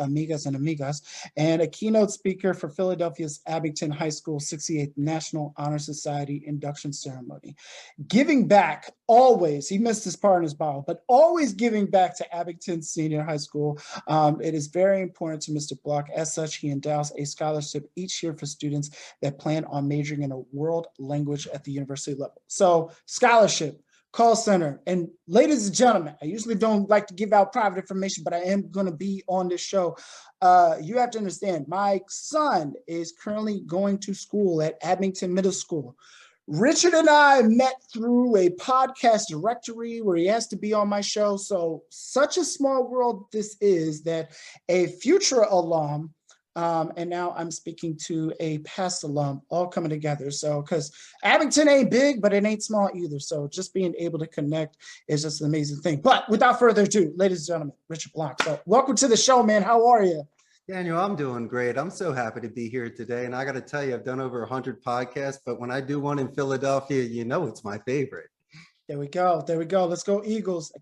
amigas and amigas, and a keynote speaker for Philadelphia's Abington High School 68th National Honor Society induction ceremony. Giving back always, he missed his part in his bio, but always giving back to Abington Senior High School. It is very important to Mr. Block. As such, he endows a scholarship each year for students that plan on majoring in a world language at the university level. So scholarship, call center, and ladies and gentlemen, I usually don't like to give out private information, but I am going to be on this show. You have to understand, my son is currently going to school at Abington Middle School. Richard and I met through a podcast directory where he has to be on my show. So such a small world this is that a future alum, and now I'm speaking to a past alum, all coming together. So, because Abington ain't big, but it ain't small either. So just being able to connect is just an amazing thing. But without further ado, ladies and gentlemen, Richard Blank. So welcome to the show, man. How are you? Daniel, I'm doing great. I'm so happy to be here today. And I got to tell you, I've done over 100 podcasts, but when I do one in Philadelphia, you know it's my favorite. There we go. There we go. Let's go Eagles.